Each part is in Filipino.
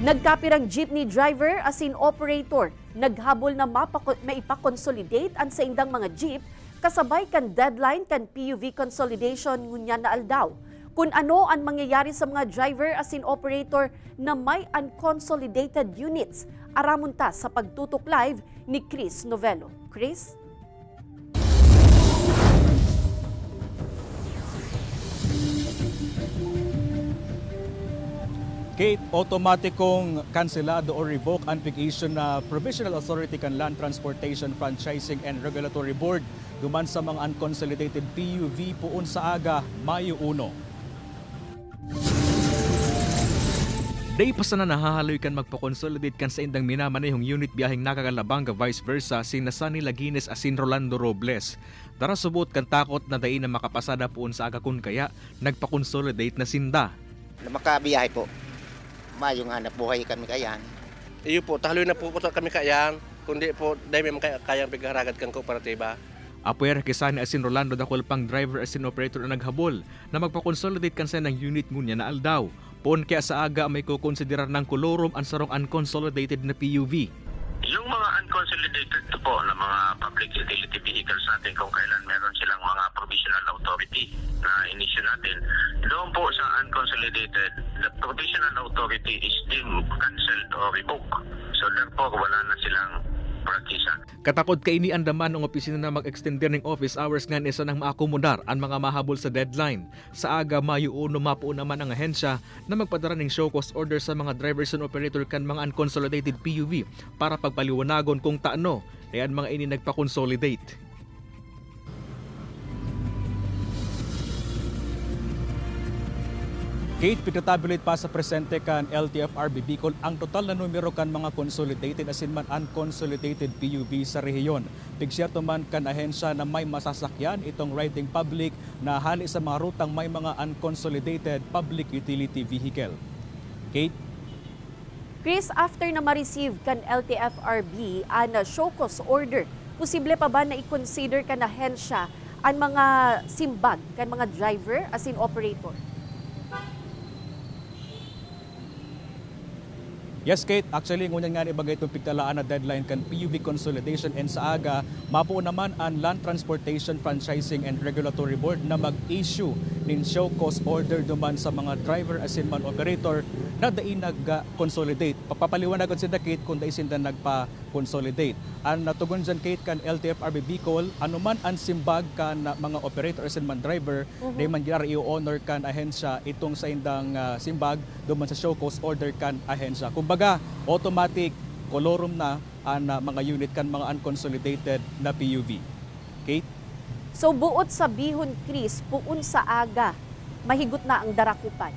Nagkapirang jeepney driver asin operator naghabol na maipakonsolidate ang sa indang mga jeep kasabay kan deadline kan PUV consolidation ngunya na aldaw. Kung ano ang mangyayari sa mga driver asin operator na may unconsolidated units, aramon ta sa pagtutok live ni Chris Novelo. Chris? Kate, automatikong kanselado o revoke ang application na Provisional Authority kan Land Transportation Franchising and Regulatory Board duman sa mga unconsolidated PUV puon sa aga, Mayo 1. Day pa sana nahahaloy kan magpakonsolidate kan sa indang minamanayong unit biyaheng nakakalabanga vice versa sina Sunny Lagines asin Rolando Robles. Tara subot kan takot na dain na makapasada puon sa aga kun kaya nagpakonsolidate na sinda. Makabiyahe po. Mayong hanap buhay kami kayan. Iyo po, tahaloy na po kami kayan. Kundi po, dahil may kayang pigaragad kang kooperatiba. Apuer kisani asin Rolando dakol pang driver asin operator na naghabol na magpakonsolidate kan sa ng unit ngunya na aldaw. Poon kaya sa aga may kukonsiderar ng kolorum ang sarong unconsolidated na PUV. Yung mga unconsolidated po na mga public utility vehicles natin kung kailan meron silang mga provisional authority na inisyu natin, doon po sa unconsolidated, the provisional authority is deemed cancelled or revoked. So therefore, wala na silang practice. Katakod kaini andaman ng opisina na mag-extender ng office hours nga isa nang maakomodar ang mga mahabol sa deadline. Sa aga Mayo 1 mapuo naman ang ahensya na magpadara ng show cause order sa mga drivers and operator kan mga unconsolidated PUV para pagpaliwanagon kung taano ayan mga ini nagpa-consolidate. Kate, pinatabulate pa sa presente kan LTFRB Bicol ang total na numero kan mga consolidated asin man unconsolidated PUV sa rehiyon. Pigsiyerto man kan ahensya na may masasakyan itong riding public na hali sa mga rutang may mga unconsolidated public utility vehicle. Kate? Chris, after na ma-receive kan LTFRB ang show cause order, posible pa ba na i-consider kan ahensya ang mga simbag kan mga driver asin operator? Yes, Kate. Actually, ngunyan nga ibagay itong pigtalaan na deadline kan PUV consolidation and sa aga, mapuo naman ang Land Transportation Franchising and Regulatory Board na mag-issue ng show cause order duman sa mga driver asin man operator na dain nag-consolidate. Papapaliwanagon sila, Kate, kung dain sila nagpa-consolidate. Ang natugon dyan, Kate, kan LTFRB Bicol, anuman ang simbag kan mga operator asin man driver, dahin man ginara i-honor kan ahensya itong sa indang simbag duman sa show cause order kan ahensya. Kumbaga, automatic kolorum na ang mga unit kan mga unconsolidated na PUV. Kate? So buot sa bihon, Chris, puun sa aga, mahigot na ang darakupan.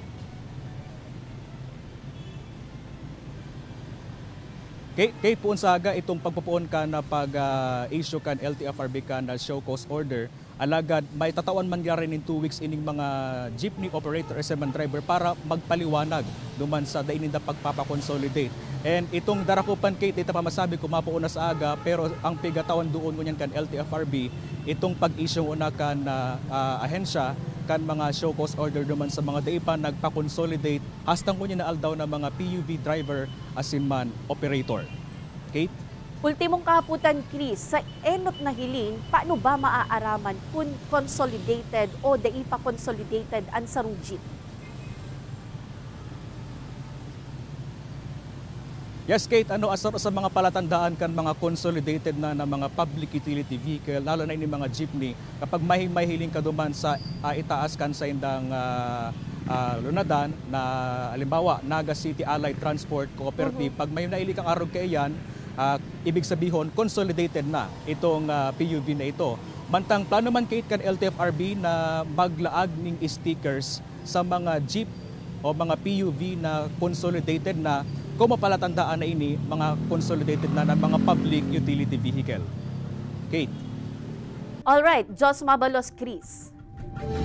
Kate, puun sa aga itong pagpupuon ka na pag-issue kan LTFRB ka na show cause order, alagad may tatawan man rin in 2 weeks ining mga jeepney operator as man driver para magpaliwanag duman sa daininda pagpapakonsolidate. And itong darakupan, Kate, ito pa masabi ko mapuon na sa aga, pero ang pigatawan doon ngunyan kan LTFRB, itong pag-issue una kan ahensya kan mga show cause order duman sa mga daipa nagpa-consolidate hastang ngunyan na aldaw na mga PUV driver asin man operator. Kate? Ultimong kahaputan, Chris, sa enot na hiling, paano ba maaaraman kung consolidated o daipa consolidated ang sarong jeep? Yes, Kate, asar sa mga palatandaan kan mga consolidated na mga public utility vehicle, lalo na ini mga jeepney, kapag mahiling ka duman sa itaas kan sa indang lunadan na halimbawa Naga City Allied Transport Cooperative, pag may naili kang arog kayan, ibig sabihin consolidated na itong PUV na ito. Mantang plano man, Kate, kan LTFRB na maglaag ng stickers sa mga jeep o mga PUV na consolidated na kung mapalatandaan na ini mga consolidated na mga public utility vehicle. Kate. All right, Jos Mabalos, Chris.